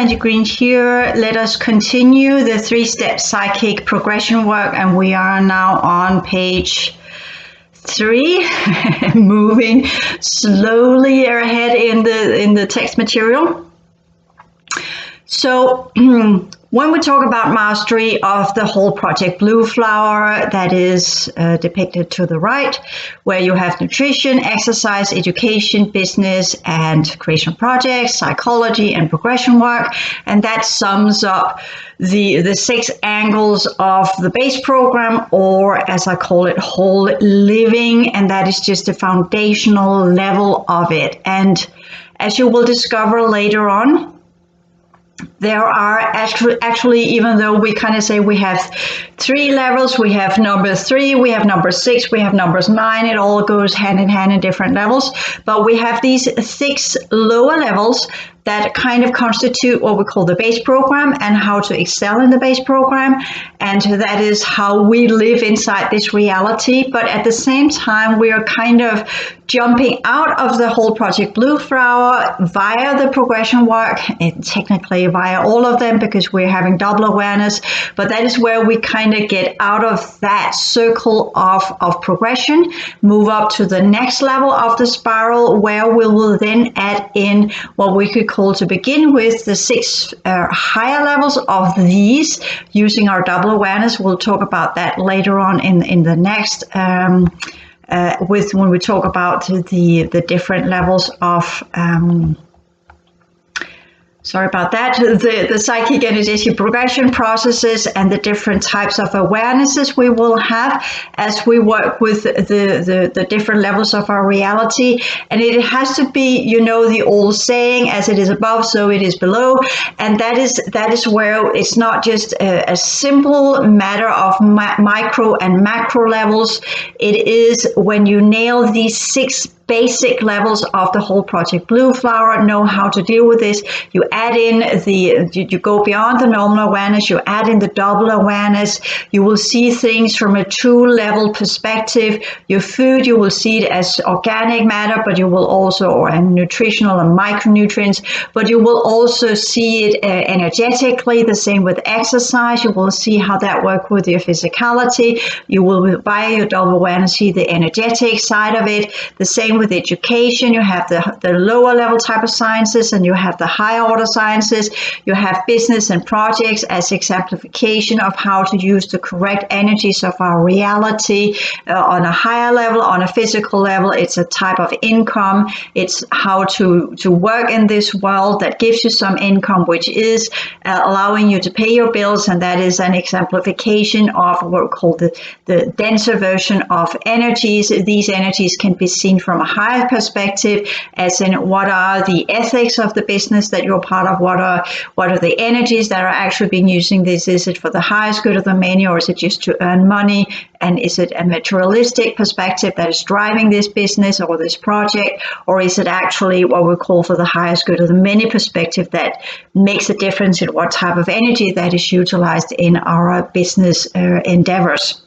orange green here. Let us continue the 3-step psychic progression work, and we are now on page 3, moving slowly ahead in the text material. So when we talk about mastery of the whole project Blue Flower, that is depicted to the right, where you have nutrition, exercise, education, business, and creation projects, psychology, and progression work. And that sums up the 6 angles of the base program, or as I call it, whole living. And that is just the foundational level of it. And as you will discover later on, there are actually, even though we kind of say we have 3 levels, we have number 3, we have number 6, we have numbers 9, it all goes hand in hand in different levels. But we have these 6 lower levels that kind of constitute what we call the base program and how to excel in the base program. And that is how we live inside this reality. But at the same time, we are kind of jumping out of the whole project Blue Flower via the progression work, and technically via all of them, because we're having double awareness. But that is where we kind of get out of that circle of progression, move up to the next level of the spiral, where we will then add in what we could call, to begin with, the 6 higher levels of these using our double awareness. We'll talk about that later on in the next when we talk about the different levels of sorry about that, the psychic energetic progression processes and the different types of awarenesses we will have as we work with the different levels of our reality. And it has to be, you know, the old saying, as it is above, so it is below. And that is where it's not just a simple matter of micro and macro levels. It is when you nail these 6 basic levels of the whole project Blue Flower, know how to deal with this. You add in you go beyond the normal awareness, you add in the double awareness, you will see things from a 2-level perspective. Your food, you will see it as organic matter, but you will also, and nutritional and micronutrients, but you will also see it energetically. The same with exercise, you will see how that works with your physicality. You will, via your double awareness, see the energetic side of it. The same with education, you have the lower level type of sciences, and you have the higher order sciences. You have business and projects as exemplification of how to use the correct energies of our reality on a higher level. On a physical level, it's a type of income. It's how to work in this world that gives you some income, which is allowing you to pay your bills, and that is an exemplification of what we call the denser version of energies. These energies can be seen from a higher perspective, as in what are the ethics of the business that you're part of, what are the energies that are actually being using this. Is it for the highest good of the many, or is it just to earn money? And is it a materialistic perspective that is driving this business or this project, or is it actually what we call for the highest good of the many perspective that makes a difference in what type of energy that is utilized in our business endeavors?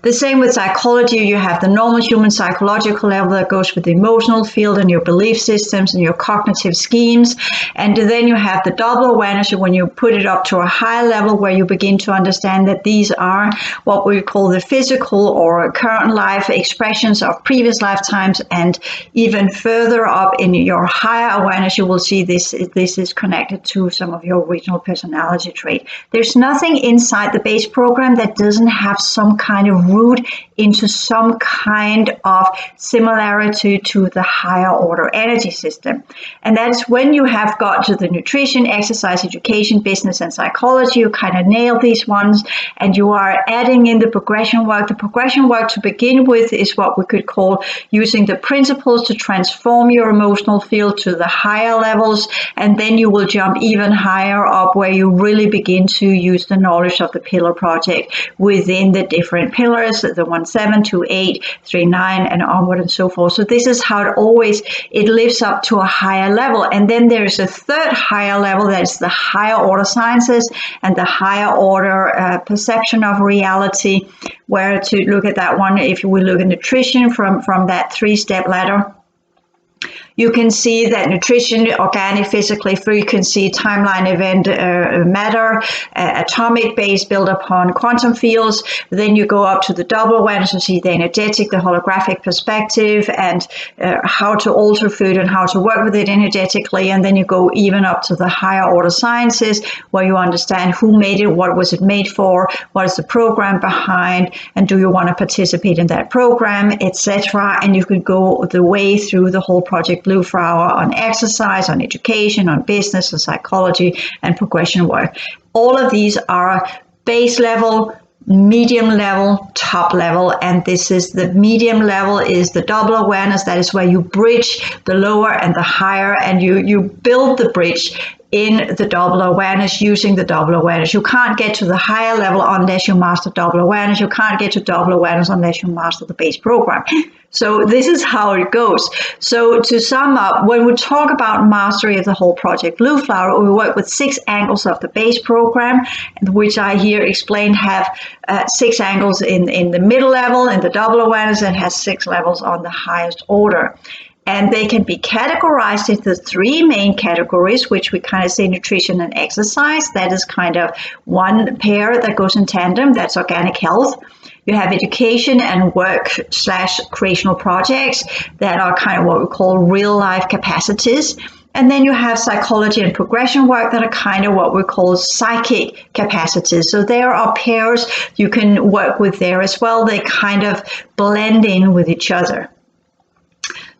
The same with psychology. You have the normal human psychological level that goes with the emotional field and your belief systems and your cognitive schemes. And then you have the double awareness when you put it up to a higher level, where you begin to understand that these are what we call the physical or current life expressions of previous lifetimes. And even further up in your higher awareness, you will see this is connected to some of your original personality trait. There's nothing inside the base program that doesn't have some kind of root into some kind of similarity to the higher order energy system. And that's when you have got to the nutrition, exercise, education, business, and psychology, you kind of nail these ones, and you are adding in the progression work. The progression work to begin with is what we could call using the principles to transform your emotional field to the higher levels, and then you will jump even higher up, where you really begin to use the knowledge of the pillar project within the different pillars, the 1-7, 2-8, 3-9, and onward and so forth. So this is how it lives up to a higher level. And then there is a third higher level, that is the higher order sciences and the higher order perception of reality, where to look at that one, if we look at nutrition from that 3-step ladder, you can see that nutrition, organic, physically, frequency, timeline, event, matter, atomic base built upon quantum fields. Then you go up to the double awareness and see the energetic, the holographic perspective, and how to alter food and how to work with it energetically. And then you go even up to the higher order sciences, where you understand who made it, what was it made for, what is the program behind, and do you want to participate in that program, etc. And you could go the way through the whole Project Blue Flower on exercise, on education, on business, on psychology, and progression work. All of these are base level, medium level, top level, and this is the medium level is the double awareness. That is where you bridge the lower and the higher, and you build the bridge in the double awareness, using the double awareness. You can't get to the higher level unless you master double awareness. You can't get to double awareness unless you master the base program. So this is how it goes. So to sum up, when we talk about mastery of the whole Project Blue Flower, we work with 6 angles of the base program, which I here explained have 6 angles in the middle level, in the double awareness, and has 6 levels on the highest order. And they can be categorized into 3 main categories, which we kind of say nutrition and exercise. That is kind of one pair that goes in tandem. That's organic health. You have education and work/creational projects that are kind of what we call real life capacities. And then you have psychology and progression work that are kind of what we call psychic capacities. So there are pairs you can work with there as well. They kind of blend in with each other.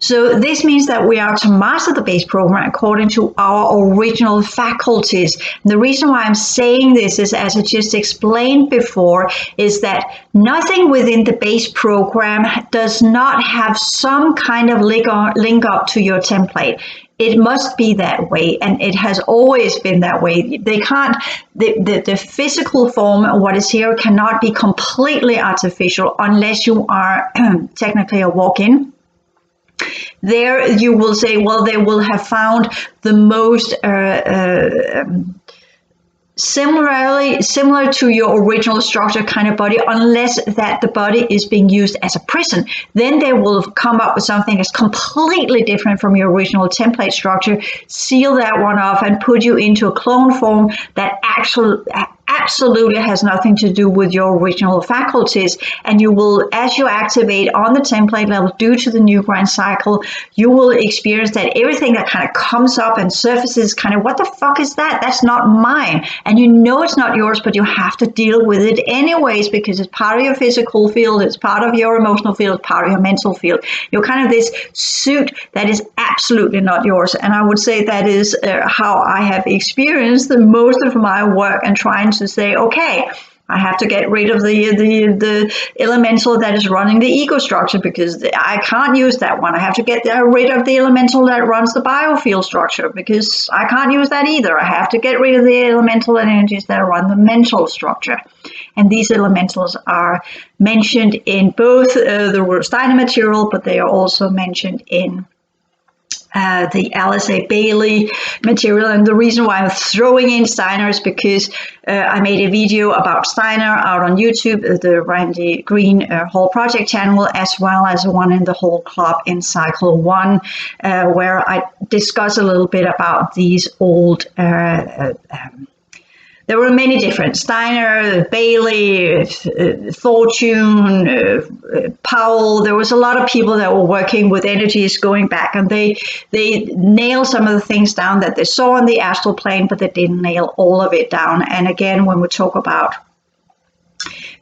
So this means that we are to master the base program according to our original faculties. And the reason why I'm saying this is, as I just explained before, is that nothing within the base program does not have some kind of link up to your template. It must be that way, and it has always been that way. They can't, the physical form of what is here cannot be completely artificial unless you are technically a walk-in. There you will say, well, they will have found the most similar to your original structure kind of body, unless that the body is being used as a prison. Then they will come up with something that's completely different from your original template structure, seal that one off, and put you into a clone form that absolutely has nothing to do with your original faculties. And you will, as you activate on the template level due to the new grand cycle, you will experience that everything that kind of comes up and surfaces kind of, what the fuck is that? That's not mine. And you know it's not yours, but you have to deal with it anyways, because it's part of your physical field, it's part of your emotional field, it's part of your mental field. You're kind of this suit that is absolutely not yours. And I would say that is how I have experienced the most of my work, and trying to say, okay, I have to get rid of the elemental that is running the ego structure, because I can't use that one. I have to get rid of the elemental that runs the biofield structure, because I can't use that either. I have to get rid of the elemental energies that run the mental structure. And these elementals are mentioned in both the Steiner material, but they are also mentioned in the Alice A. Bailey material. And the reason why I'm throwing in Steiner is because I made a video about Steiner out on YouTube, the Randy Green Whole Project channel, as well as one in the Whole Club in Cycle 1, where I discuss a little bit about these old there were many different, Steiner, Bailey, Fortune, Powell. There was a lot of people that were working with energies going back, and they nailed some of the things down that they saw on the astral plane, but they didn't nail all of it down. And again, when we talk about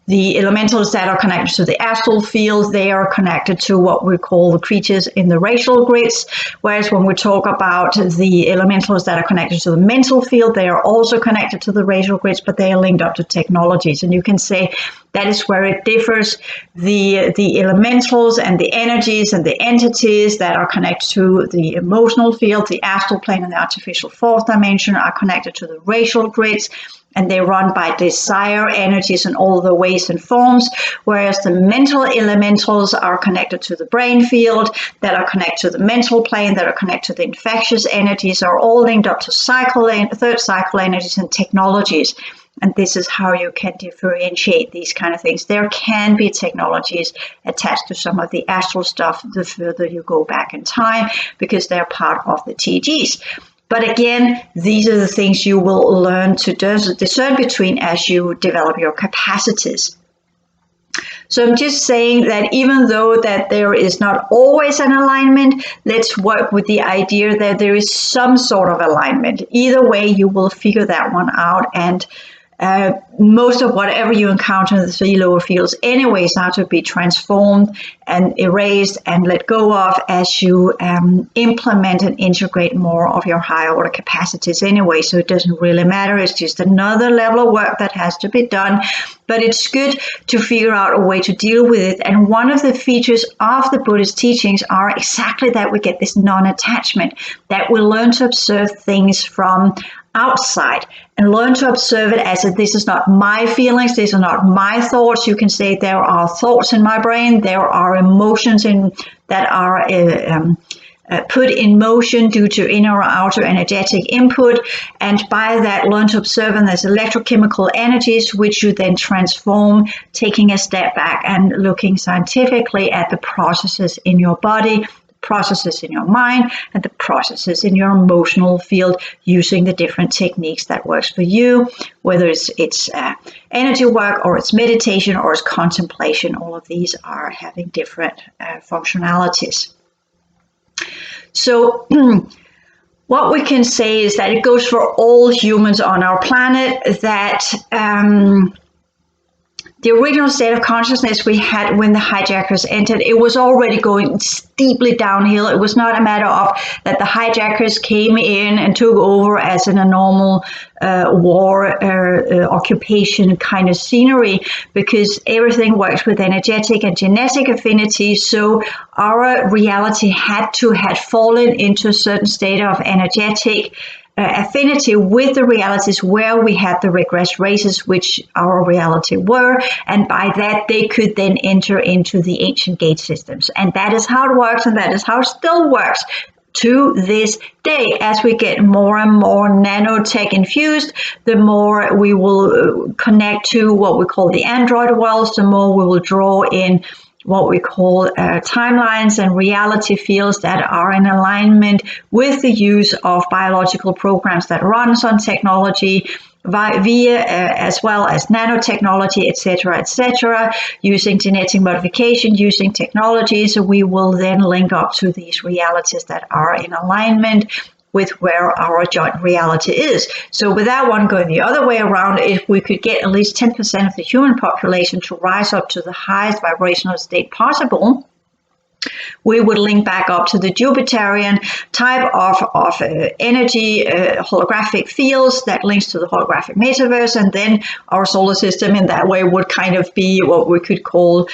the elementals that are connected to the astral field, they are connected to what we call the creatures in the racial grids. Whereas when we talk about the elementals that are connected to the mental field, they are also connected to the racial grids, but they are linked up to technologies. And you can say that is where it differs. The elementals and the energies and the entities that are connected to the emotional field, the astral plane and the artificial fourth dimension, are connected to the racial grids. And they run by desire energies in all the ways and forms, whereas the mental elementals are connected to the brain field, that are connected to the mental plane, that are connected to the infectious energies, are all linked up to third cycle energies and technologies. And this is how you can differentiate these kind of things. There can be technologies attached to some of the astral stuff the further you go back in time, because they're part of the TGs. But again, these are the things you will learn to discern between as you develop your capacities. So I'm just saying that even though that there is not always an alignment, let's work with the idea that there is some sort of alignment. Either way, you will figure that one out, and most of whatever you encounter in the three lower fields anyways are to be transformed and erased and let go of as you implement and integrate more of your higher order capacities anyway. So it doesn't really matter. It's just another level of work that has to be done. But it's good to figure out a way to deal with it. And one of the features of the Buddhist teachings are exactly that we get this non-attachment, that we learn to observe things from outside and learn to observe it as if this is not my feelings, these are not my thoughts. You can say there are thoughts in my brain, there are emotions that are put in motion due to inner or outer energetic input, and by that learn to observe them as electrochemical energies, which you then transform, taking a step back and looking scientifically at the processes in your body, processes in your mind, and the processes in your emotional field, using the different techniques that works for you, whether it's energy work or it's meditation or it's contemplation. All of these are having different functionalities. So what we can say is that it goes for all humans on our planet, that the original state of consciousness we had when the hijackers entered, it was already going steeply downhill. It was not a matter of that the hijackers came in and took over as in a normal war occupation kind of scenery, because everything works with energetic and genetic affinity. So our reality had fallen into a certain state of energetic affinity with the realities where we had the regressed races, which our reality were, and by that they could then enter into the ancient gate systems. And that is how it works, and that is how it still works to this day. As we get more and more nanotech infused, the more we will connect to what we call the android worlds, the more we will draw in what we call timelines and reality fields that are in alignment with the use of biological programs that runs on technology via as well as nanotechnology, etc., using genetic modification, using technology. So we will then link up to these realities that are in alignment with where our joint reality is. So with that one going the other way around, if we could get at least 10% of the human population to rise up to the highest vibrational state possible, we would link back up to the Jupiterian type of energy holographic fields that links to the holographic metaverse, and then our solar system in that way would kind of be what we could call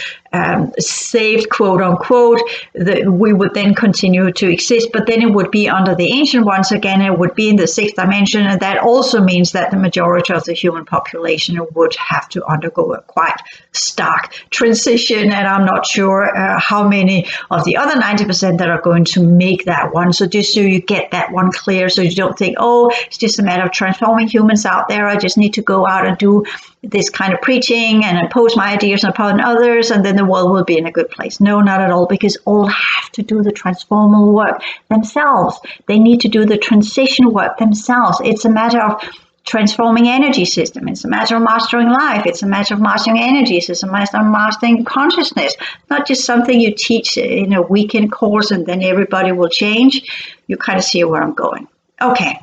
saved, quote unquote. We would then continue to exist, but then it would be under the ancient ones again. It would be in the sixth dimension, and that also means that the majority of the human population would have to undergo a quite stark transition, and I'm not sure how many of the other 90% that are going to make that one. So just so you get that one clear, so you don't think, oh, it's just a matter of transforming humans out there. I just need to go out and do this kind of preaching and impose my ideas upon others, and then the world will be in a good place. No, not at all, because all have to do the transformal work themselves. They need to do the transition work themselves. It's a matter of transforming energy system. It's a matter of mastering life. It's a matter of mastering energies. It's a matter of mastering consciousness. Not just something you teach in a weekend course and then everybody will change. You kind of see where I'm going. Okay.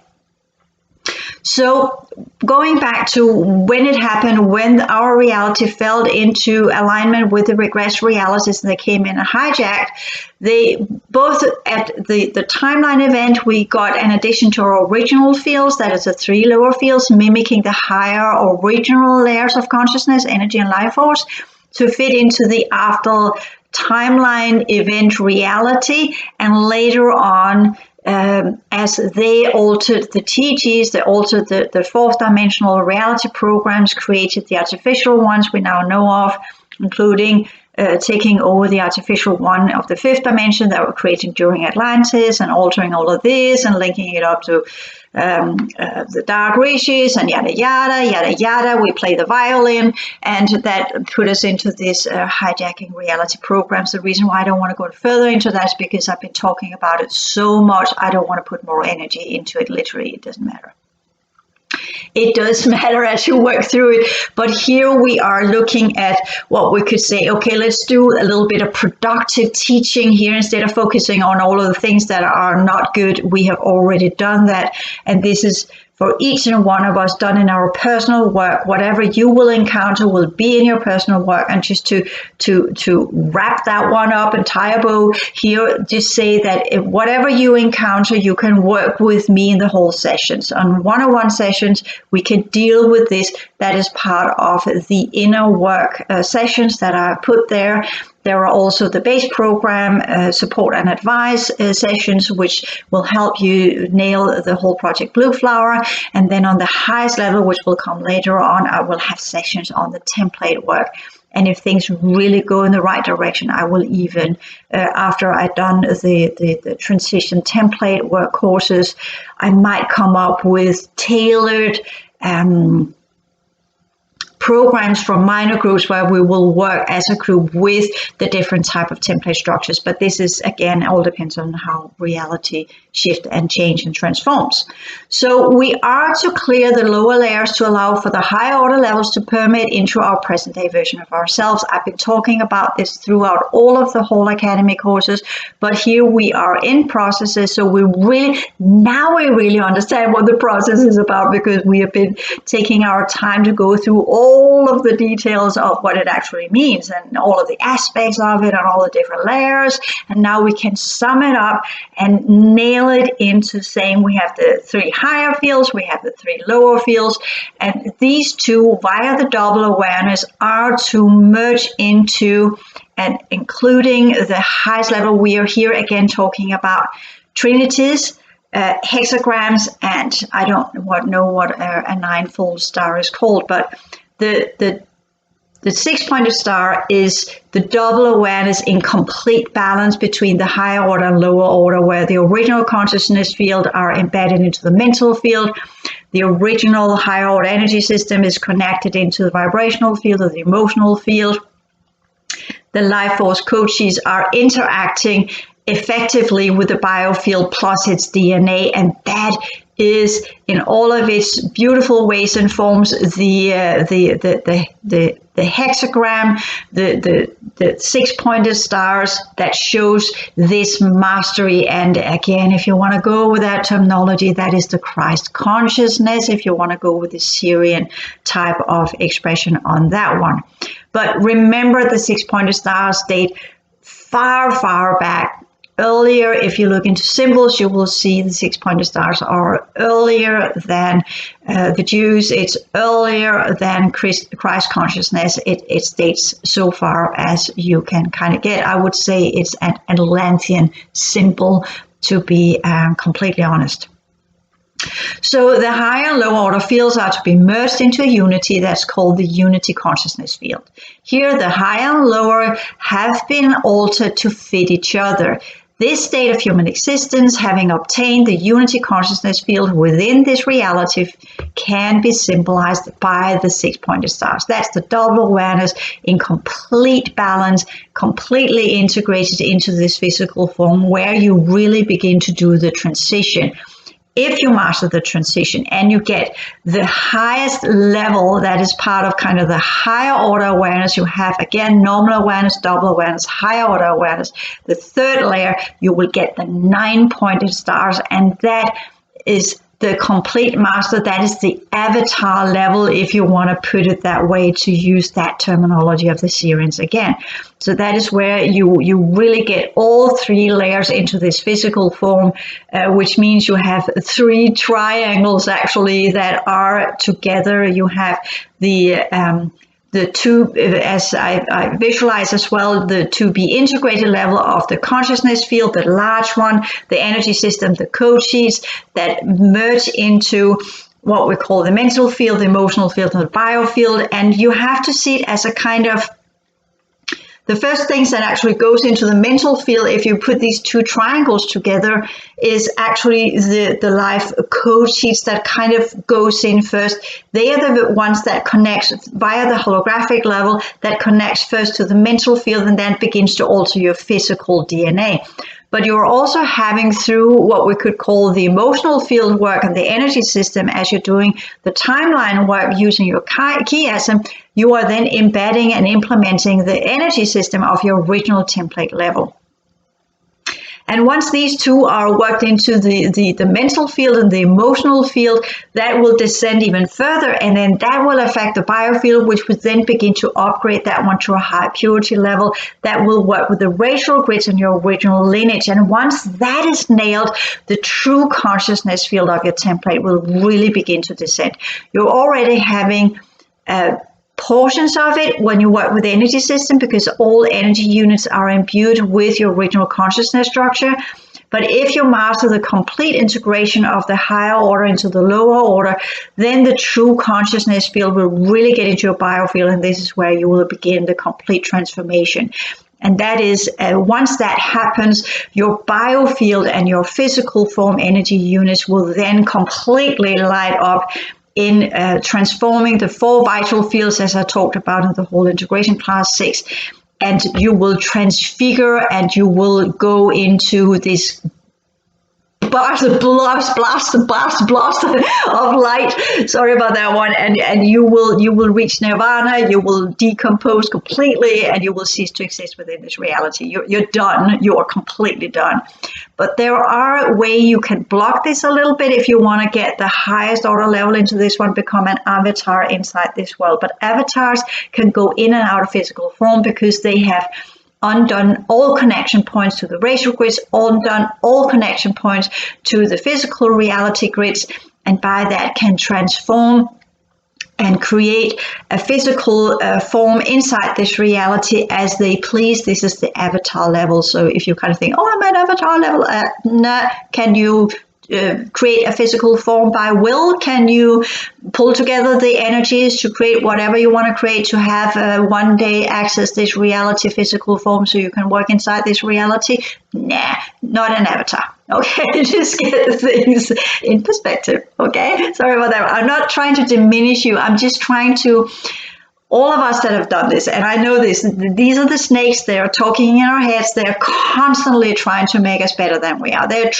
So going back to when it happened, when our reality fell into alignment with the regressed realities and they came in and hijacked, they both at the timeline event, we got an addition to our original fields, that is the three lower fields, mimicking the higher original layers of consciousness, energy and life force, to fit into the after timeline event reality. And later on, as they altered the TGs, they altered the fourth dimensional reality programs, created the artificial ones we now know of, including taking over the artificial one of the fifth dimension that were created during Atlantis and altering all of this and linking it up to the dark rishis and yada yada yada yada. We play the violin, and that put us into this hijacking reality programs. The reason why I don't want to go further into that is because I've been talking about it so much. I don't want to put more energy into it. Literally, it doesn't matter. It does matter as you work through it, but here we are looking at what we could say, okay, let's do a little bit of productive teaching here instead of focusing on all of the things that are not good. We have already done that, and this is for each and one of us done in our personal work. Whatever you will encounter will be in your personal work, and just to wrap that one up and tie a bow here, just say that if whatever you encounter, you can work with me in the whole sessions. On one-on-one sessions, we can deal with this. That is part of the inner work sessions that I put there. There are also the base program, support and advice sessions, which will help you nail the whole project Blue Flower. And then on the highest level, which will come later on, I will have sessions on the template work. And if things really go in the right direction, I will even, after I've done the transition template work courses, I might come up with tailored programs from minor groups where we will work as a group with the different type of template structures. But this is, again, all depends on how reality shift and change and transforms. So we are to clear the lower layers to allow for the higher order levels to permeate into our present day version of ourselves. I've been talking about this throughout all of the whole academy courses, but here we are in processes. So we really understand what the process is about, because we have been taking our time to go through all of the details of what it actually means and all of the aspects of it and all the different layers. And now we can sum it up and nail it into saying we have the 3 higher fields, we have the 3 lower fields, and these two via the double awareness are to merge into and including the highest level. We are here again talking about trinities, hexagrams, and I don't know what a 9-fold star is called, but the 6-pointed star is the double awareness in complete balance between the higher order and lower order, where the original consciousness field are embedded into the mental field. The original higher order energy system is connected into the vibrational field or the emotional field. The life force coaches are interacting effectively with the biofield plus its DNA, and that is in all of its beautiful ways and forms the hexagram, the 6-pointed stars that shows this mastery. And again, if you want to go with that terminology, that is the Christ consciousness, if you want to go with the Syrian type of expression on that one. But remember, the 6-pointed stars date far back. Earlier, if you look into symbols, you will see the 6-pointed stars are earlier than the Jews. It's earlier than Christ consciousness. It states so far as you can kind of get. I would say it's an Atlantean symbol, to be completely honest. So the higher and lower order fields are to be merged into a unity that's called the unity consciousness field. Here, the higher and lower have been altered to fit each other. This state of human existence, having obtained the unity consciousness field within this reality, can be symbolized by the 6-pointed stars. That's the double awareness in complete balance, completely integrated into this physical form, where you really begin to do the transition. If you master the transition and you get the highest level, that is part of kind of the higher order awareness, you have, again, normal awareness, double awareness, higher order awareness. The third layer, you will get the 9-pointed stars, and that is the complete master. That is the avatar level, if you want to put it that way, to use that terminology of the Syrians again. So that is where you really get all 3 layers into this physical form, which means you have 3 triangles actually that are together. You have the two, as I visualize as well, the to be integrated level of the consciousness field, the large one, the energy system, the code sheets that merge into what we call the mental field, the emotional field, and the biofield. And you have to see it as a kind of the first things that actually goes into the mental field, if you put these two triangles together, is actually the life code sheets that kind of goes in first. They are the ones that connect via the holographic level, that connects first to the mental field and then begins to alter your physical DNA. But you're also having, through what we could call the emotional field work and the energy system, as you're doing the timeline work using your chiasm, you are then embedding and implementing the energy system of your original template level. And once these two are worked into the mental field and the emotional field, that will descend even further, and then that will affect the biofield, which would then begin to upgrade that one to a high purity level that will work with the racial grids and your original lineage. And once that is nailed, the true consciousness field of your template will really begin to descend. You're already having portions of it when you work with the energy system, because all energy units are imbued with your original consciousness structure. But if you master the complete integration of the higher order into the lower order, then the true consciousness field will really get into your biofield, and this is where you will begin the complete transformation. And that is, once that happens, your biofield and your physical form energy units will then completely light up in transforming the 4 vital fields, as I talked about in the whole integration class 6, and you will transfigure and you will go into this blast of light. Sorry about that one. And you will reach nirvana. You will decompose completely, and you will cease to exist within this reality. You're done. You are completely done. But there are a way you can block this a little bit if you want to get the highest order level into this one, become an avatar inside this world. But avatars can go in and out of physical form because they have undone all connection points to the racial grids, undone all connection points to the physical reality grids, and by that can transform and create a physical form inside this reality as they please. This is the avatar level. So if you kind of think, oh, I'm at avatar level, no, can you create a physical form by will? Can you pull together the energies to create whatever you want to create, to have one day access this reality physical form so you can work inside this reality? Nah, not an avatar. Okay, just get things in perspective. Okay, sorry about that. I'm not trying to diminish you. I'm just trying to, all of us that have done this, and I know this, these are the snakes. They are talking in our heads. They're constantly trying to make us better than we are. They're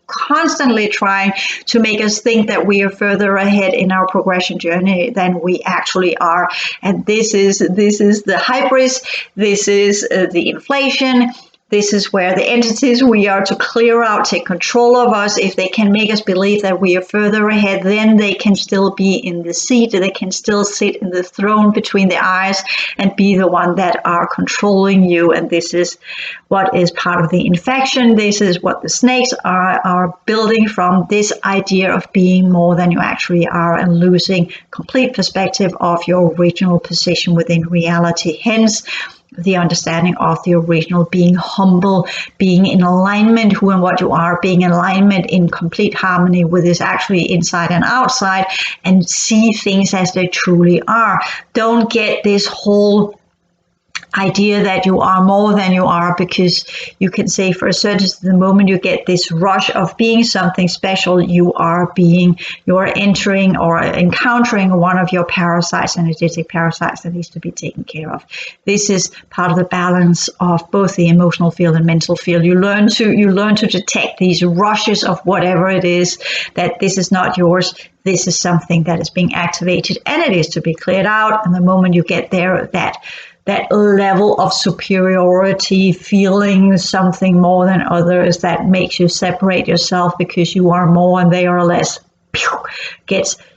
constantly trying to make us think that we are further ahead in our progression journey than we actually are. And this is the hybris. This is the inflation. This is where the entities we are to clear out take control of us. If they can make us believe that we are further ahead, then they can still be in the seat. They can still sit in the throne between the eyes and be the one that are controlling you. And this is what is part of the infection. This is what the snakes are building from, this idea of being more than you actually are and losing complete perspective of your original position within reality. Hence, the understanding of the original, being humble, being in alignment who and what you are, being in alignment in complete harmony with this actually inside and outside, and see things as they truly are. Don't get this whole idea that you are more than you are, because you can say for a certain, the moment you get this rush of being something special, you are entering or encountering one of your parasites, energetic parasites that needs to be taken care of. This is part of the balance of both the emotional field and mental field. You learn to detect these rushes of whatever it is, that this is not yours. This is something that is being activated and it is to be cleared out. And the moment you get there, that level of superiority, feeling something more than others that makes you separate yourself because you are more and they are less,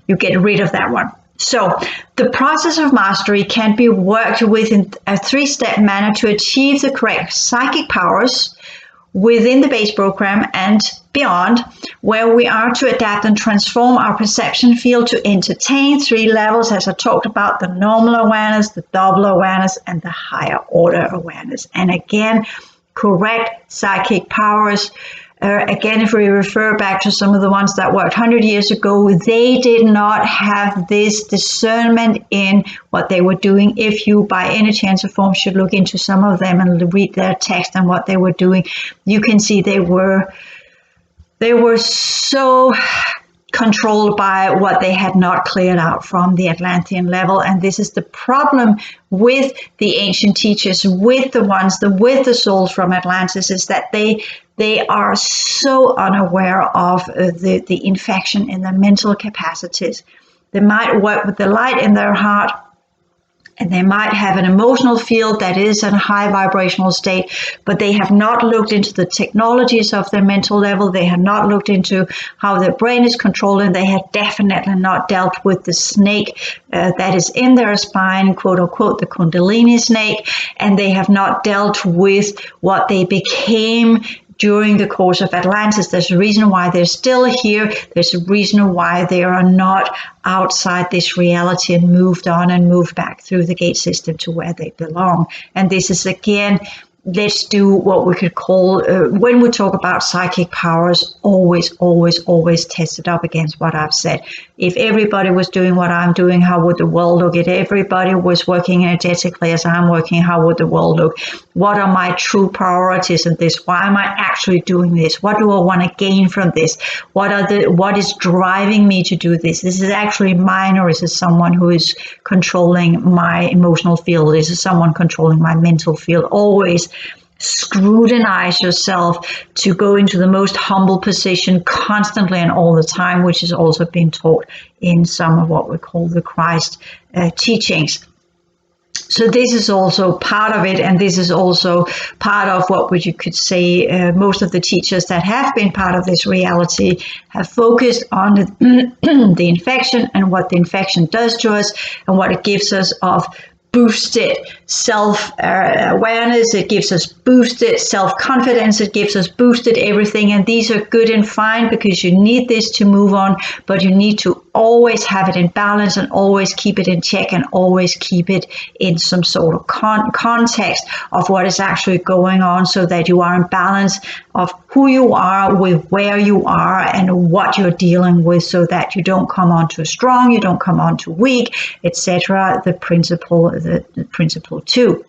you get rid of that one. So the process of mastery can be worked with in a 3-step manner to achieve the correct psychic powers within the base program and beyond, where we are to adapt and transform our perception field to entertain 3 levels, as I talked about: the normal awareness, the double awareness, and the higher order awareness. And again, correct psychic powers Again, if we refer back to some of the ones that worked 100 years ago, they did not have this discernment in what they were doing. If you, by any chance of form, should look into some of them and read their text and what they were doing, you can see they were so controlled by what they had not cleared out from the Atlantean level. And this is the problem with the ancient teachers, with the souls from Atlantis, is that they are so unaware of the infection in their mental capacities. They might work with the light in their heart, and they might have an emotional field that is in a high vibrational state, but they have not looked into the technologies of their mental level. They have not looked into how their brain is controlled, and they have definitely not dealt with the snake that is in their spine, quote unquote, the Kundalini snake, and they have not dealt with what they became during the course of Atlantis. There's a reason why they're still here. There's a reason why they are not outside this reality and moved on and moved back through the gate system to where they belong. And this is, again, let's do what we could call, when we talk about psychic powers, always test it up against what I've said. If everybody was doing what I'm doing, how would the world look? If everybody was working energetically as I'm working, how would the world look? What are my true priorities in this? Why am I actually doing this? What do I want to gain from this? What is driving me to do this? This is actually mine, or is it someone who is controlling my emotional field? Is it someone controlling my mental field? Always scrutinize yourself to go into the most humble position constantly and all the time, which is also being taught in some of what we call the Christ teachings. So this is also part of it, and this is also part of what you could say most of the teachers that have been part of this reality have focused on the infection and what the infection does to us and what it gives us of boosted self-awareness, it gives us boosted self-confidence, it gives us boosted everything, and these are good and fine because you need this to move on, but you need to always have it in balance and always keep it in check and always keep it in some sort of context of what is actually going on, so that you are in balance of who you are with where you are and what you're dealing with, so that you don't come on too strong, you don't come on too weak, etc. The principle 2.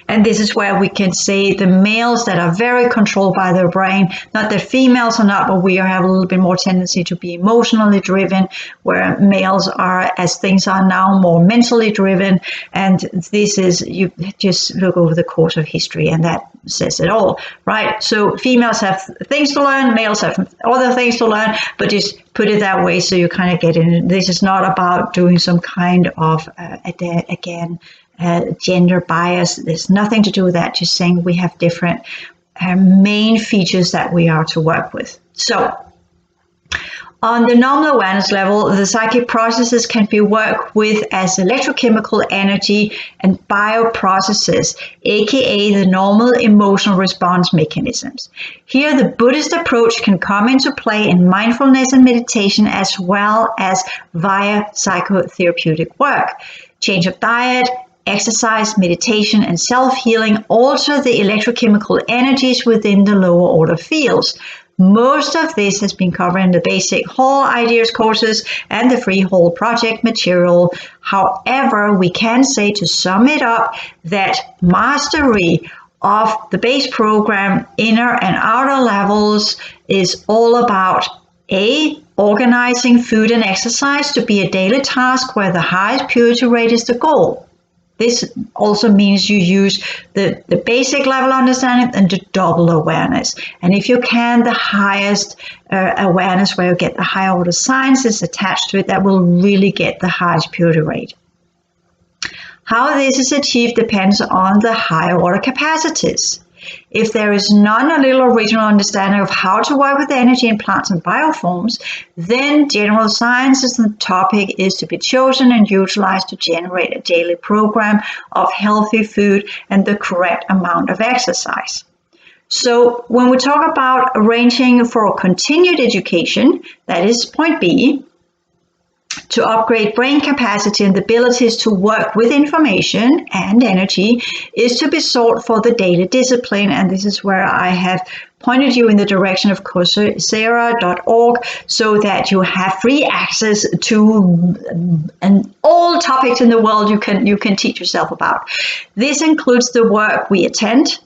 And this is where we can say the males that are very controlled by their brain, not that females are not, but we have a little bit more tendency to be emotionally driven, where males are, as things are now, more mentally driven. And this is, you just look over the course of history and that says it all, right? So females have things to learn, males have other things to learn, but just put it that way so you kind of get in. This is not about doing some kind of, gender bias. There's nothing to do with that, just saying we have different main features that we are to work with. So on the normal awareness level, the psychic processes can be worked with as electrochemical energy and bioprocesses, aka the normal emotional response mechanisms. Here, the Buddhist approach can come into play in mindfulness and meditation, as well as via psychotherapeutic work. Change of diet, exercise, meditation, and self-healing alter the electrochemical energies within the lower order fields. Most of this has been covered in the basic Hall Ideas courses and the free Hall project material. However, we can say, to sum it up, that mastery of the base program, inner and outer levels, is all about organizing food and exercise to be a daily task where the highest purity rate is the goal. This also means you use the basic level understanding and the double awareness. And if you can, the highest awareness, where you get the higher order sciences attached to it, that will really get the highest purity rate. How this is achieved depends on the higher order capacities. If there is none a little original understanding of how to work with energy in plants and bioforms, then general sciences and topic is to be chosen and utilized to generate a daily program of healthy food and the correct amount of exercise. So when we talk about arranging for continued education, that is point B, to upgrade brain capacity and the abilities to work with information and energy, is to be sought for the daily discipline. And this is where I have pointed you in the direction of Coursera.org so that you have free access to all topics in the world you can teach yourself about. This includes the work we attend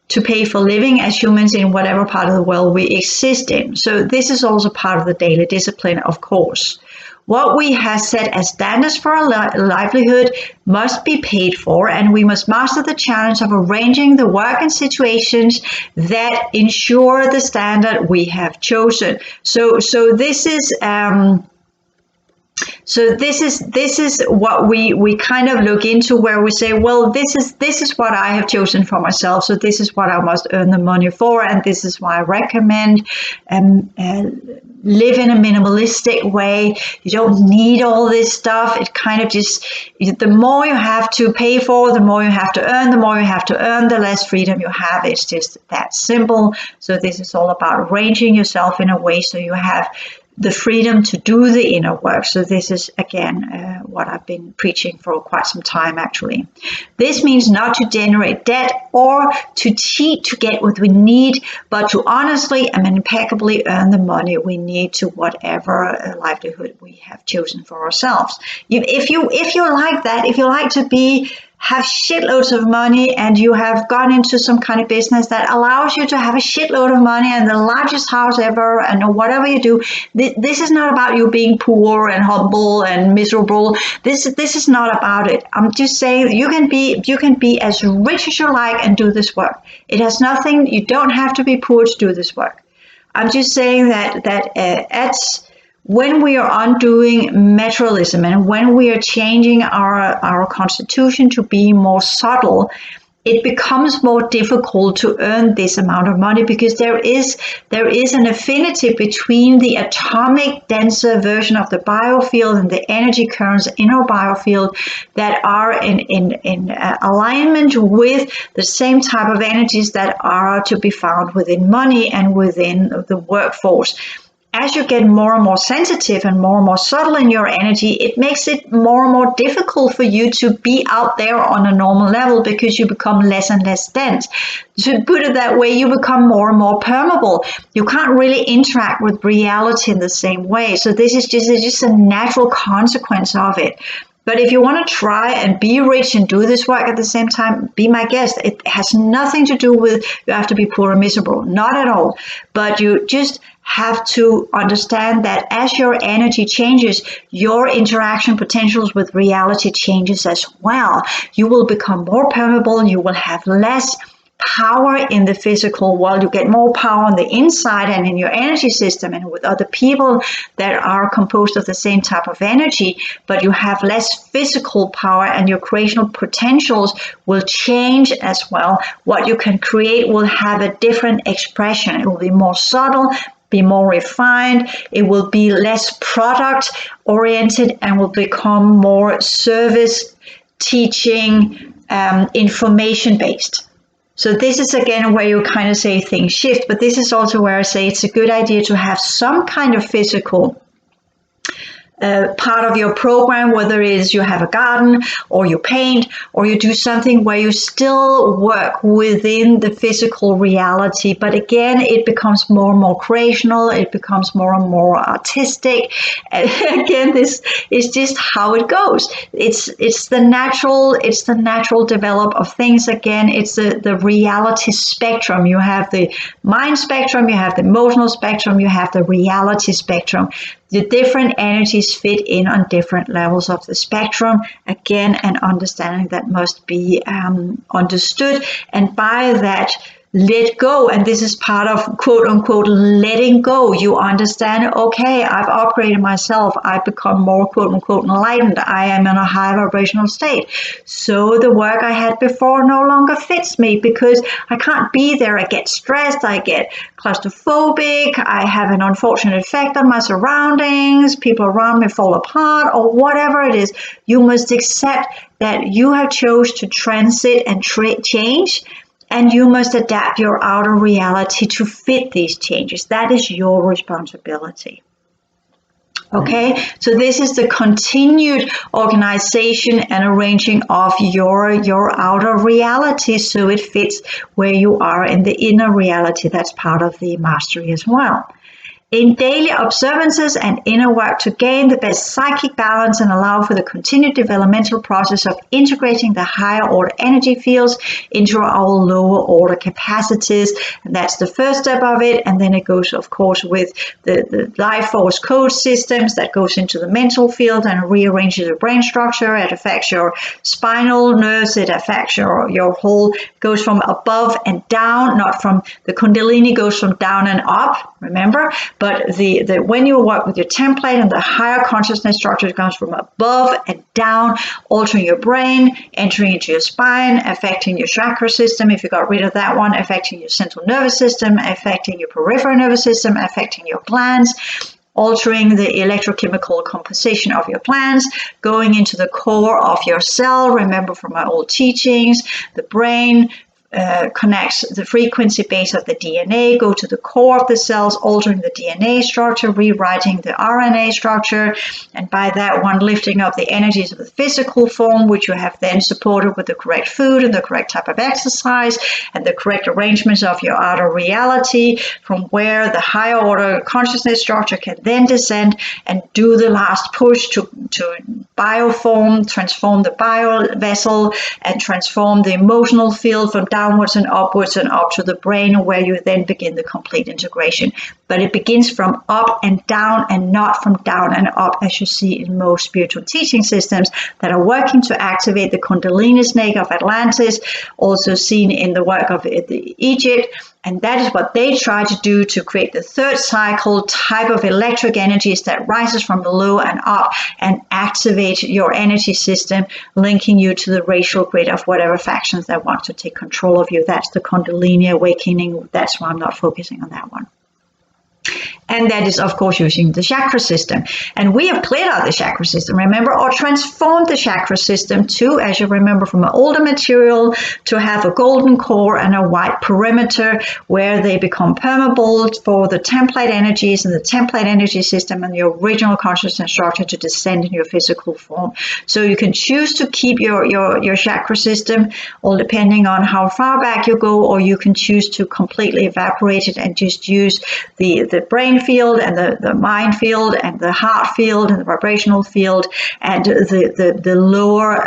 to pay for living as humans in whatever part of the world we exist in. So this is also part of the daily discipline, of course. What we have set as standards for our livelihood must be paid for, and we must master the challenge of arranging the work and situations that ensure the standard we have chosen. So this is what we kind of look into, where we say, well, this is what I have chosen for myself, so this is what I must earn the money for, and this is why I recommend live in a minimalistic way. You don't need all this stuff. It kind of just, the more you have to pay for, the more you have to earn, the less freedom you have. It's just that simple. So this is all about arranging yourself in a way so you have the freedom to do the inner work. So this is, again, what I've been preaching for quite some time, actually. This means not to generate debt or to cheat to get what we need, but to honestly and impeccably earn the money we need to whatever livelihood we have chosen for ourselves. If you like that, if you like to have shitloads of money, and you have gone into some kind of business that allows you to have a shitload of money and the largest house ever, and whatever you do, this is not about you being poor and humble and miserable. This is not about it. I'm just saying you can be as rich as you like and do this work. It has nothing. You don't have to be poor to do this work. I'm just saying that when we are undoing materialism and when we are changing our constitution to be more subtle, it becomes more difficult to earn this amount of money, because there is an affinity between the atomic denser version of the biofield and the energy currents in our biofield that are in alignment with the same type of energies that are to be found within money and within the workforce. As you get more and more sensitive and more subtle in your energy, it makes it more and more difficult for you to be out there on a normal level, because you become less and less dense. To put it that way, you become more and more permeable. You can't really interact with reality in the same way. So this is just a natural consequence of it. But if you want to try and be rich and do this work at the same time, be my guest. It has nothing to do with you have to be poor and miserable. Not at all. But you just have to understand that as your energy changes, your interaction potentials with reality changes as well. You will become more permeable. You will have less power in the physical world. You get more power on the inside and in your energy system and with other people that are composed of the same type of energy, but you have less physical power, and your creational potentials will change as well. What you can create will have a different expression. It will be more subtle, be more refined. It will be less product oriented, and will become more service, teaching, information based. So this is again where you kind of say things shift, but this is also where I say it's a good idea to have some kind of physical part of your program, whether it is you have a garden or you paint or you do something where you still work within the physical reality. But again, it becomes more and more creational. It becomes more and more artistic. And again, this is just how it goes. It's the natural develop of things. Again, it's the reality spectrum. You have the mind spectrum, you have the emotional spectrum, you have the reality spectrum. The different energies fit in on different levels of the spectrum. Again, an understanding that must be understood. And by that, let go. And this is part of quote unquote letting go. You understand, okay, I've upgraded myself. I've become more quote unquote enlightened. I am in a high vibrational state. So the work I had before no longer fits me because I can't be there. I get stressed. I get claustrophobic. I have an unfortunate effect on my surroundings. People around me fall apart or whatever it is. You must accept that you have chose to transit and change. And you must adapt your outer reality to fit these changes. That is your responsibility. Okay, so this is the continued organization and arranging of your outer reality so it fits where you are in the inner reality. That's part of the mastery as well. In daily observances and inner work to gain the best psychic balance and allow for the continued developmental process of integrating the higher order energy fields into our lower order capacities. And that's the first step of it. And then it goes, of course, with the life force code systems that goes into the mental field and rearranges your brain structure. It affects your spinal nerves. It affects your whole, goes from above and down, not from, the Kundalini goes from down and up, remember? But when you work with your template and the higher consciousness structure, it comes from above and down, altering your brain, entering into your spine, affecting your chakra system. If you got rid of that one, affecting your central nervous system, affecting your peripheral nervous system, affecting your glands, altering the electrochemical composition of your glands, going into the core of your cell. Remember from my old teachings, the brain connects the frequency base of the DNA, go to the core of the cells, altering the DNA structure, rewriting the RNA structure, and by that one lifting up the energies of the physical form, which you have then supported with the correct food and the correct type of exercise and the correct arrangements of your outer reality, from where the higher order consciousness structure can then descend and do the last push to bioform, transform the bio vessel, and transform the emotional field from downwards and upwards and up to the brain, where you then begin the complete integration. But it begins from up and down and not from down and up, as you see in most spiritual teaching systems that are working to activate the Kundalini snake of Atlantis, also seen in the work of Egypt. And that is what they try to do to create the third cycle type of electric energies that rises from below and up and activate your energy system, linking you to the racial grid of whatever factions that want to take control of you. That's the Kundalini awakening. That's why I'm not focusing on that one. And that is, of course, using the chakra system. And we have cleared out the chakra system, remember, or transformed the chakra system to, as you remember from an older material, to have a golden core and a white perimeter where they become permeable for the template energies and the template energy system and your original consciousness structure to descend in your physical form. So you can choose to keep your chakra system, all depending on how far back you go, or you can choose to completely evaporate it and just use the brain field and the mind field and the heart field and the vibrational field and the lower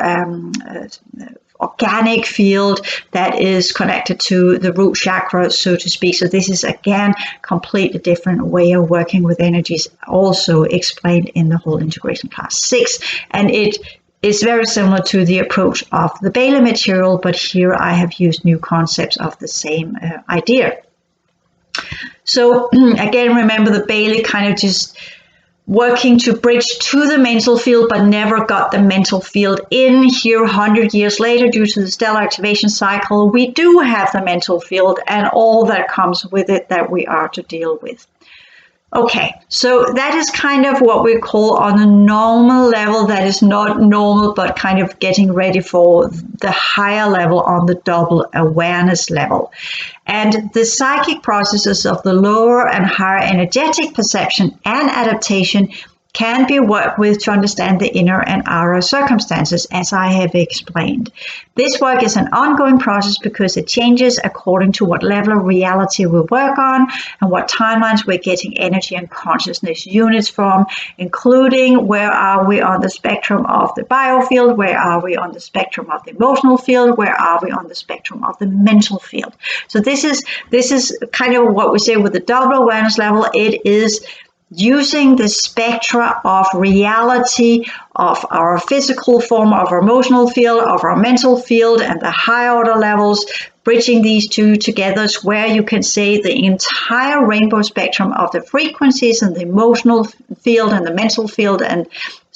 organic field that is connected to the root chakra, so to speak. So this is, again, completely different way of working with energies, also explained in the whole integration class 6. And it is very similar to the approach of the Bailey material, but here I have used new concepts of the same idea. So again, remember the Bailey kind of just working to bridge to the mental field, but never got the mental field in. Here, 100 years later, due to the stellar activation cycle, we do have the mental field and all that comes with it that we are to deal with. Okay, so that is kind of what we call on a normal level, that is not normal, but kind of getting ready for the higher level on the double awareness level. And the psychic processes of the lower and higher energetic perception and adaptation can be worked with to understand the inner and outer circumstances, as I have explained. This work is an ongoing process because it changes according to what level of reality we work on and what timelines we're getting energy and consciousness units from, including where are we on the spectrum of the biofield, where are we on the spectrum of the emotional field, where are we on the spectrum of the mental field. So this is kind of what we say with the double awareness level. It is using the spectra of reality of our physical form, of our emotional field, of our mental field, and the higher order levels, bridging these two together is where you can say the entire rainbow spectrum of the frequencies and the emotional field and the mental field and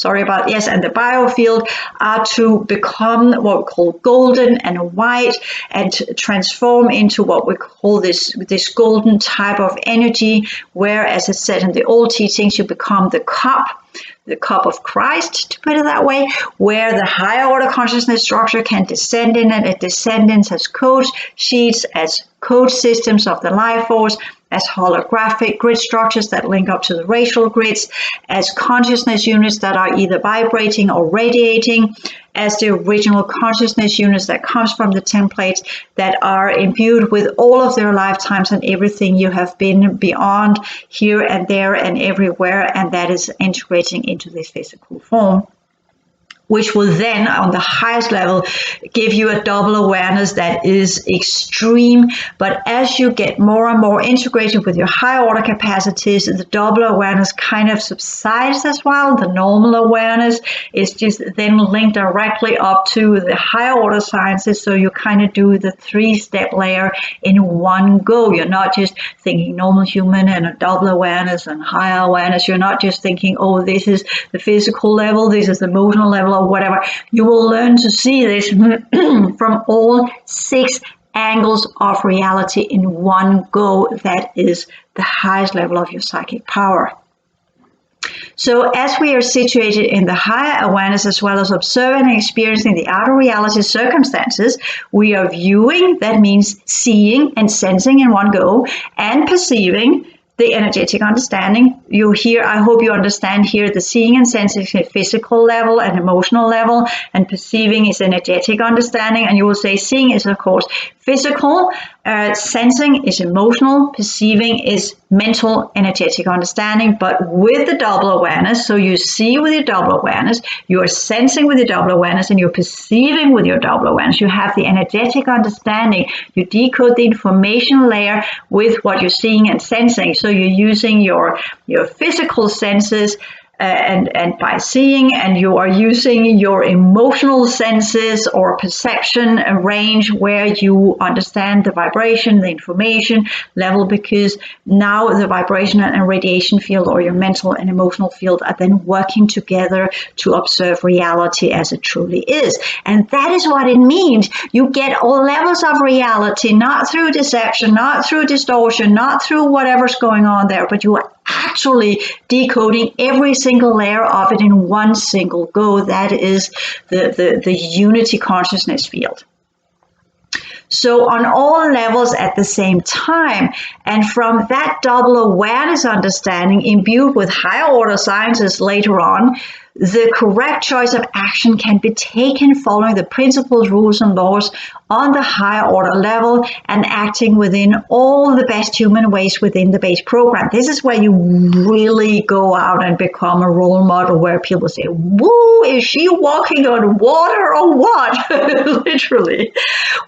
and the biofield are to become what we call golden and white and transform into what we call this golden type of energy, where, as I said in the old teachings, you become the cup of Christ, to put it that way, where the higher order consciousness structure can descend in, and it descends as code sheets, as code systems of the life force, as holographic grid structures that link up to the racial grids, as consciousness units that are either vibrating or radiating, as the original consciousness units that comes from the templates that are imbued with all of their lifetimes and everything you have been beyond, here and there and everywhere, and that is integrating into this physical form, which will then, on the highest level, give you a double awareness that is extreme. But as you get more and more integrated with your higher order capacities, the double awareness kind of subsides as well. The normal awareness is just then linked directly up to the higher order sciences. So you kind of do the 3-step layer in one go. You're not just thinking normal human and a double awareness and higher awareness. You're not just thinking, oh, this is the physical level, this is the emotional level, or whatever. You will learn to see this from all 6 angles of reality in one go. That is the highest level of your psychic power. So as we are situated in the higher awareness, as well as observing and experiencing the outer reality circumstances, we are viewing, that means seeing and sensing in one go, and perceiving, the energetic understanding. You hear, I hope you understand here, the seeing and sensing is a physical level and emotional level, and perceiving is energetic understanding. And you will say seeing is, of course, physical, sensing is emotional, perceiving is mental, energetic understanding, but with the double awareness. So you see with your double awareness, you are sensing with your double awareness, and you're perceiving with your double awareness. You have the energetic understanding. You decode the information layer with what you're seeing and sensing. So you're using your physical senses and by seeing, and you are using your emotional senses or perception range where you understand the vibration, the information level, because now the vibration and radiation field, or your mental and emotional field, are then working together to observe reality as it truly is. And that is what it means. You get all levels of reality, not through deception, not through distortion, not through whatever's going on there, but you are actually decoding every single layer of it in one single go. That is the unity consciousness field. So on all levels at the same time, and from that double awareness understanding imbued with higher order sciences later on, the correct choice of action can be taken following the principles, rules, and laws on the higher order level and acting within all the best human ways within the base program. This is where you really go out and become a role model, where people say, woo, is she walking on water or what? Literally.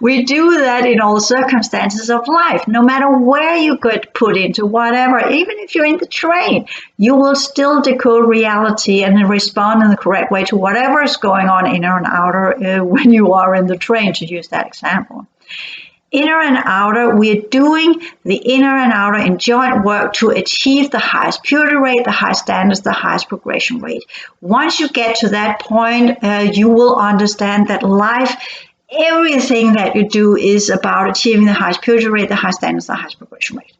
We do that in all circumstances of life. No matter where you get put into whatever, even if you're in the train, you will still decode reality and respond in the correct way to whatever is going on, inner and outer, when you are in the train, to use that example. Inner and outer, we're doing the inner and outer in joint work to achieve the highest purity rate, the highest standards, the highest progression rate. Once you get to that point, you will understand that life, everything that you do is about achieving the highest purity rate, the highest standards, the highest progression rate.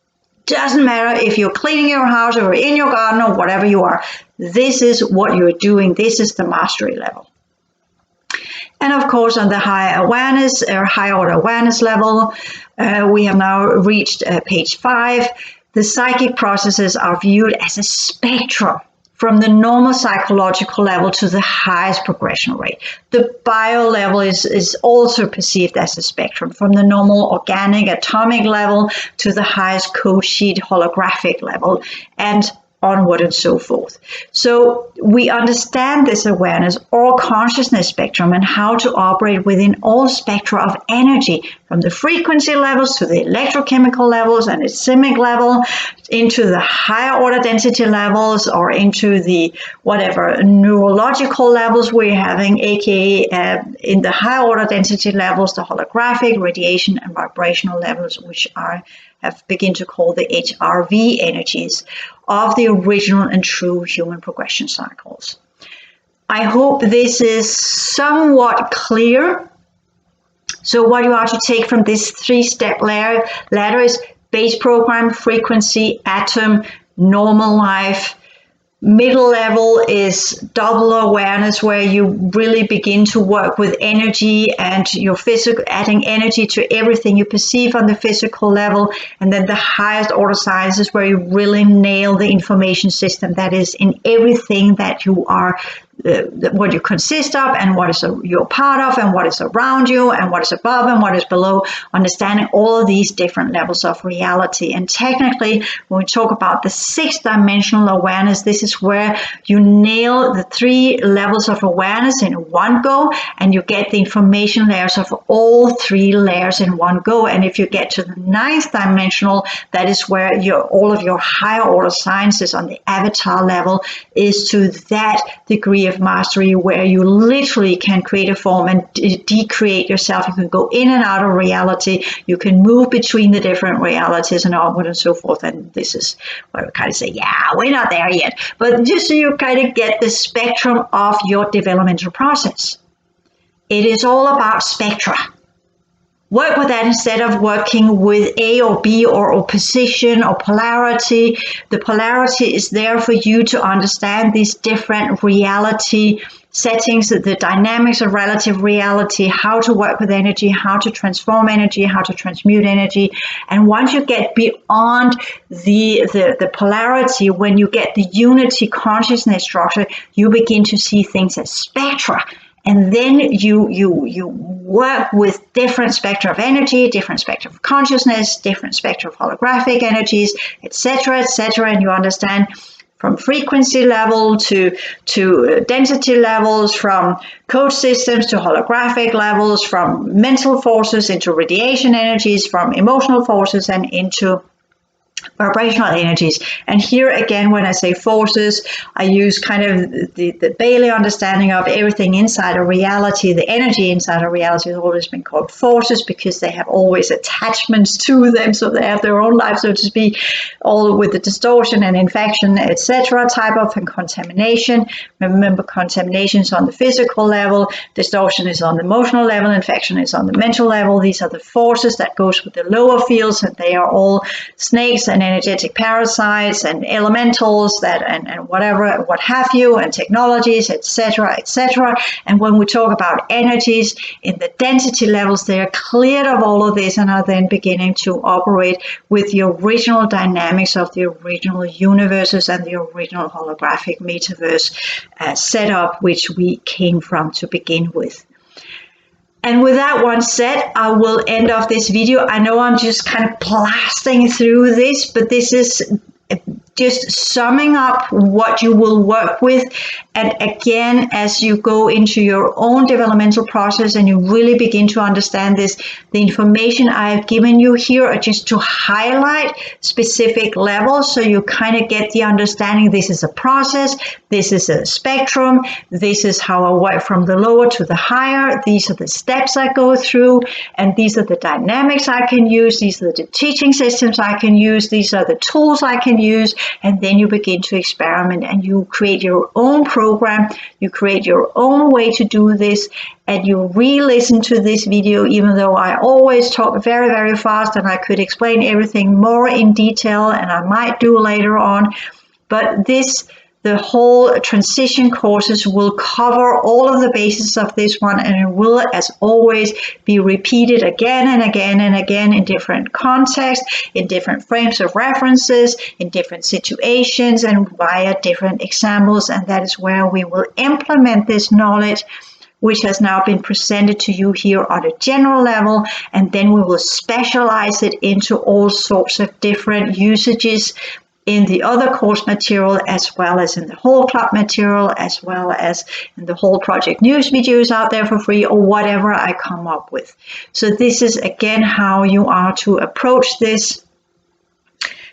Doesn't matter if you're cleaning your house or in your garden or whatever you are. This is what you're doing. This is the mastery level. And of course, on the higher awareness or higher order awareness level, we have now reached page 5. The psychic processes are viewed as a spectrum from the normal psychological level to the highest progression rate. The bio level is also perceived as a spectrum from the normal organic atomic level to the highest code sheet holographic level, and onward and so forth. So we understand this awareness or consciousness spectrum and how to operate within all spectra of energy, from the frequency levels to the electrochemical levels and its simic level, into the higher order density levels, or into the whatever neurological levels we're having, aka in the higher order density levels, the holographic, radiation, and vibrational levels, which have begun to call the HRV energies of the original and true human progression cycles. I hope this is somewhat clear. So what you are to take from this 3-step ladder is base program, frequency, atom, normal life, Middle level is double awareness, where you really begin to work with energy and your physical, adding energy to everything you perceive on the physical level. And then the highest order science is where you really nail the information system that is in everything that you are, what you consist of, and what is you're part of, and what is around you, and what is above and what is below, understanding all of these different levels of reality. And technically, when we talk about the 6-dimensional awareness, this is where you nail the 3 levels of awareness in one go, and you get the information layers of all 3 layers in one go. And if you get to the 9th dimensional, that is where all of your higher order sciences on the avatar level is to that degree of mastery, where you literally can create a form and decreate yourself. You can go in and out of reality. You can move between the different realities and onward and so forth. And this is where we kind of say, yeah, we're not there yet. But just so you kind of get the spectrum of your developmental process. It is all about spectra. Work with that instead of working with A or B or opposition or polarity. The polarity is there for you to understand these different reality settings, the dynamics of relative reality, how to work with energy, how to transform energy, how to transmute energy. And once you get beyond the polarity, when you get the unity consciousness structure, you begin to see things as spectra. And then you work with different spectra of energy, different spectra of consciousness, different spectra of holographic energies, etc., and you understand from frequency level to density levels, from code systems to holographic levels, from mental forces into radiation energies, from emotional forces and into vibrational energies. And here again, when I say forces, I use kind of the Bailey understanding of everything inside a reality. The energy inside a reality has always been called forces because they have always attachments to them, so they have their own life, so to speak, all with the distortion and infection, etc. type of, and contamination. Remember, contamination is on the physical level, distortion is on the emotional level, infection is on the mental level. These are the forces that goes with the lower fields, and they are all snakes and energetic parasites and elementals that and whatever, what have you, and technologies, etc., etc. And when we talk about energies in the density levels, they are cleared of all of this and are then beginning to operate with the original dynamics of the original universes and the original holographic metaverse setup, which we came from to begin with. And with that one said, I will end off this video. I know I'm just kind of blasting through this, but this is just summing up what you will work with. And again, as you go into your own developmental process and you really begin to understand this, the information I have given you here are just to highlight specific levels, so you kind of get the understanding. This is a process, this is a spectrum, this is how I work from the lower to the higher, these are the steps I go through, and these are the dynamics I can use, these are the teaching systems I can use, these are the tools I can use. And then you begin to experiment and you create your own program, you create your own way to do this, and you re-listen to this video, even though I always talk very, very fast and I could explain everything more in detail, and I might do later on. But the whole transition courses will cover all of the bases of this one, and it will, as always, be repeated again and again and again in different contexts, in different frames of references, in different situations, and via different examples. And that is where we will implement this knowledge, which has now been presented to you here on a general level, and then we will specialize it into all sorts of different usages in the other course material, as well as in the whole club material, as well as in the whole project news videos out there for free, or whatever I come up with. So this is again how you are to approach this.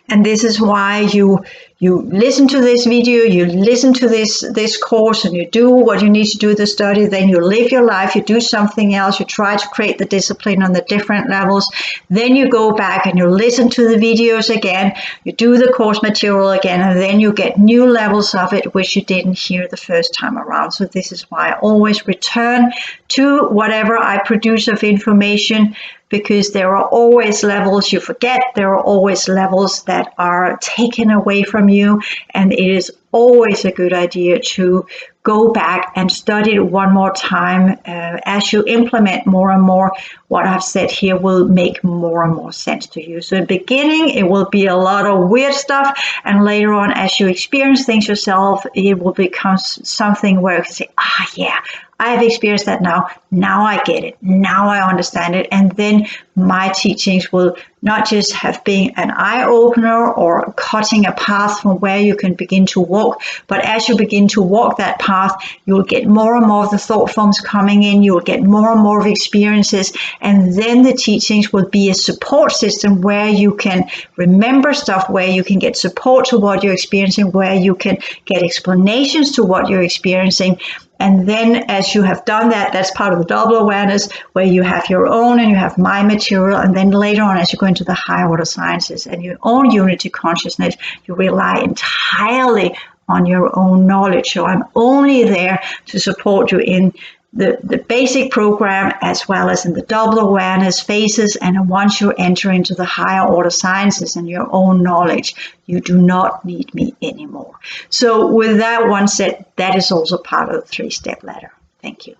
And this is why you listen to this video, you listen to this course, and you do what you need to do the study, then you live your life, you do something else, you try to create the discipline on the different levels, then you go back and you listen to the videos again, you do the course material again, and then you get new levels of it which you didn't hear the first time around. So this is why I always return to whatever I produce of information because there are always levels you forget. There are always levels that are taken away from you, and it is always a good idea to go back and study it one more time. As you implement more and more, what I've said here will make more and more sense to you. So in the beginning, it will be a lot of weird stuff, and later on, as you experience things yourself, it will become something where you can say, yeah, I have experienced that now. Now I get it. Now I understand it. And then my teachings will not just have been an eye-opener or cutting a path from where you can begin to walk, but as you begin to walk that path, you'll get more and more of the thought forms coming in. You'll get more and more of experiences. And then the teachings will be a support system where you can remember stuff, where you can get support to what you're experiencing, where you can get explanations to what you're experiencing. And then as you have done that, that's part of the double awareness, where you have your own and you have my material. And then later on, as you go into the higher order sciences and your own unity consciousness, you rely entirely on your own knowledge. So I'm only there to support you in the basic program as well as in the double awareness phases. And once you enter into the higher order sciences and your own knowledge, you do not need me anymore. So with that one said, that is also part of the 3-step ladder. Thank you.